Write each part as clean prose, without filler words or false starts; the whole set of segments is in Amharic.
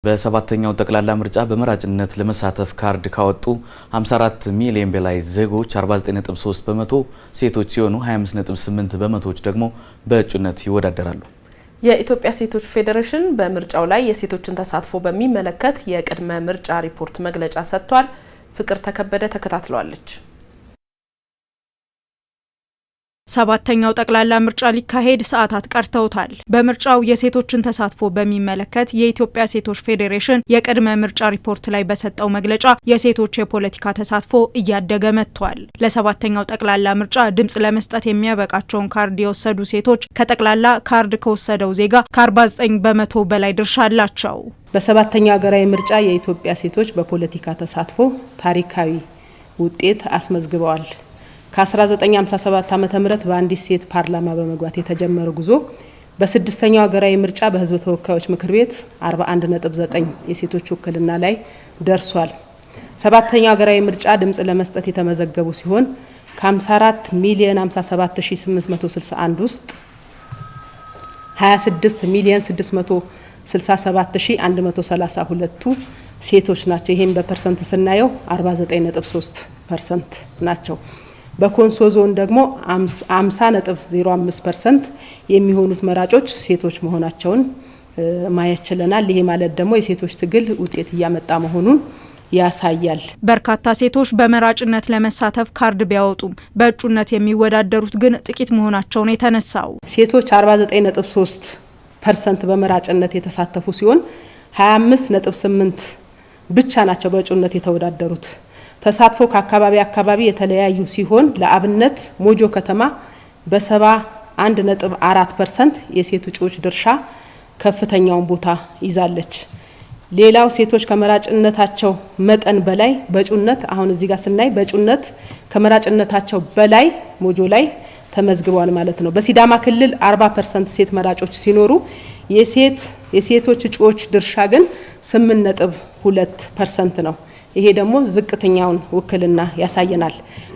በሰባተኛው ጠቅላላ ምርጫ በመራጭነት ለመሳተፍ ካርድ ካወጡ 54 ሚሊዮን በላይ ዜጎች 49.3 በመቶ ሴቶች ሲሆኑ 25.8 በመቶዎች ደግሞ በእጩነት ይወዳደራሉ። የኢትዮጵያ ሴቶች ፌዴሬሽን በምርጫው ላይ የሴቶችን ተሳትፎ በሚመለከት የቅድመ ምርጫ ሪፖርት መግለጫ ሰጥቷል። ፍቅር ተከበደ ተከታትሏለች። ሰባተኛው ጠቅላላ ምርጫ ሊካሄድ ሰዓታት ቀርተውታል። በምርጫው የሴቶችን ተሳትፎ በሚመለከት የኢትዮጵያ ሴቶች ፌዴሬሽን የቅድመ ምርጫ ሪፖርት ላይ በሰጠው መግለጫ የሴቶች የፖለቲካ ተሳትፎ እያደገ መጥቷል። ለሰባተኛው ጠቅላላ ምርጫ ድምጽ ለመስጠት የሚያበቃቸውን ካርድ የወሰዱ ሴቶች ከጠቅላላ ካርድ ከወሰደው ዜጋ ከ49 በመቶ በላይ ድርሻ አላቸው። በሰባተኛው ሀገራዊ ምርጫ የኢትዮጵያ ሴቶች በፖለቲካ ተሳትፎ ታሪካዊ ውጤት አስመዝግበዋል። ከ1957 ዓመተ ምህረት በአንዲት ሴት ፓርላማ በመግባት የተጀመረው ጉዞ በስድስተኛው ሀገራዊ ምርጫ በህዝብ ተወካዮች ምክር ቤት 41.9 የሴቶች ውክልና ላይ ደርሷል። ሰባተኛው ሀገራዊ ምርጫ ድምጽ ለመስጠት የተመዘገቡ ሲሆን ከ54 ሚሊዮን 57861 ውስጥ 26 ሚሊዮን 667132ቱ ሴቶች ናቸው። ይሄን በፐርሰንት ስናየው 49.3% ናቸው። በኮንሶ ዞን ደግሞ 50.05% የሚሆኑት መራጮች ሴቶች መሆናቸውን ማየት ችለናል። ይሄ ማለት ደግሞ የሴቶች ትግል ውጤት እያመጣ መሆኑን ያሳያል። በርካታ ሴቶች በመራጭነት ለመሳተፍ ካርድ ቢያወጡም በእጩነት የሚወዳደሩት ግን ጥቂት መሆናቸውን የተነሳው ሴቶች 49.3% በመራጭነት የተሳተፉ ሲሆን 25.8 ብቻ ናቸው በእጩነት የተወዳደሩት። ተሳትፎ ከአካባቢ የተለያዩ ሲሆን ለአብነት ሞጆ ከተማ በ71.4% የሴት እጩዎች ድርሻ ከፍተኛውን ቦታ ይዛለች። ሌላው ሴቶች ከመራጭነታቸው መጠን በላይ በእጩነት አሁን እዚህ ጋር ስናይ በእጩነት ከመራጭነታቸው በላይ ሞጆ ላይ ተመዝግበዋል ማለት ነው። በሲዳማ ክልል 40% ሴት መራጮች ሲኖሩ የሴቶች እጩዎች ድርሻ ግን 8.2% ነው። ይሄ ደግሞ ዝቅተኛውን ውክልና ያሳየናል።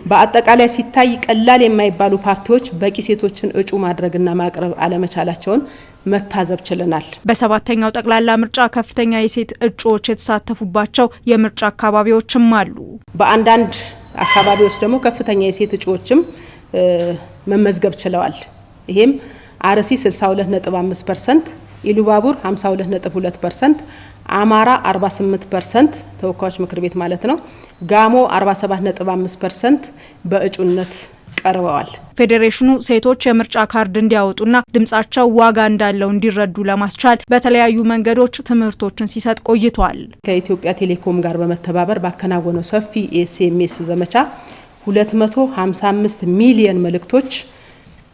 በአጠቃላይ ሲታይ ቀላል የማይባሉ ፓርቲዎች በቂ ሴቶችን እጩ ማድረግና ማቅረብ አለመቻላቸውን መታዘብ ችለናል። በሰባተኛው ጠቅላላ ምርጫ ከፍተኛ የሴት እጩዎች የተሳተፉባቸው የምርጫ አካባቢዎችም አሉ። በአንዳንድ አካባቢዎች ደግሞ ከፍተኛ የሴት እጩዎችም መመዝገብ ችለዋል። ይሄም አርሲ 62.5%፣ ኢሉባቡር 52.2%፣ አማራ 48% ተወካዮች ምክር ቤት ማለት ነው። ጋሞ 47.5% በእጩነት ቀርበዋል። ፌዴሬሽኑ ሴቶች የምርጫ ካርድ እንዲያወጡና ድምጻቸው ዋጋ እንዳለው እንዲረዱ ለማስቻል በተለያዩ መንገዶች ትምህርቶችን ሲሰጥ ቆይቷል። ከኢትዮጵያ ቴሌኮም ጋር በመተባበር ባከናወነው ሰፊ ኤስኤምኤስ ዘመቻ 255 ሚሊዮን መልእክቶች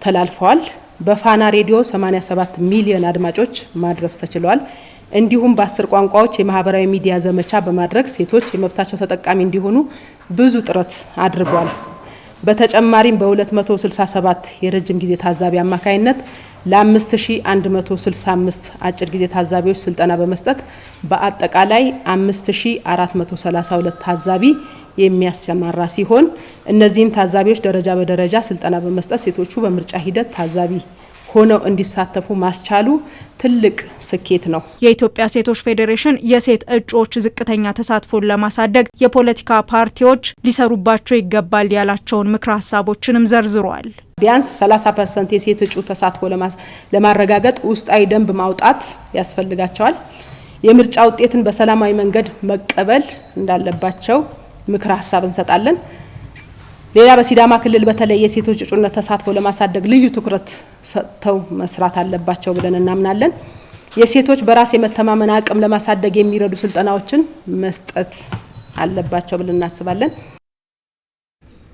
ተላልፈዋል። በፋና ሬዲዮ 87 ሚሊዮን አድማጮች ማድረስ ተችሏል። እንዲሁም በ10 ቋንቋዎች የማህበራዊ ሚዲያ ዘመቻ በማድረግ ሴቶች የመብታቸው ተጠቃሚ እንዲሆኑ ብዙ ጥረት አድርጓል። በተጨማሪም በ267 የረጅም ጊዜ ታዛቢ አማካይነት ለ5165 አጭር ጊዜ ታዛቢዎች ስልጠና በመስጠት በአጠቃላይ 5432 ታዛቢ የሚያሰማራ ሲሆን እነዚህም ታዛቢዎች ደረጃ በደረጃ ስልጠና በመስጠት ሴቶቹ በምርጫ ሂደት ታዛቢ ሆነው እንዲሳተፉ ማስቻሉ ትልቅ ስኬት ነው። የኢትዮጵያ ሴቶች ፌዴሬሽን የሴት እጩዎች ዝቅተኛ ተሳትፎን ለማሳደግ የፖለቲካ ፓርቲዎች ሊሰሩባቸው ይገባል ያላቸውን ምክረ ሀሳቦችንም ዘርዝሯል። ቢያንስ 30% የሴት እጩ ተሳትፎ ለማረጋገጥ ውስጣዊ ደንብ ማውጣት ያስፈልጋቸዋል። የምርጫ ውጤትን በሰላማዊ መንገድ መቀበል እንዳለባቸው ምክረ ሀሳብ እንሰጣለን። ሌላ በሲዳማ ክልል በተለይ የሴቶች እጩነት ተሳትፎ ለማሳደግ ልዩ ትኩረት ሰጥተው መስራት አለባቸው ብለን እናምናለን። የሴቶች በራስ የመተማመን አቅም ለማሳደግ የሚረዱ ስልጠናዎችን መስጠት አለባቸው ብለን እናስባለን።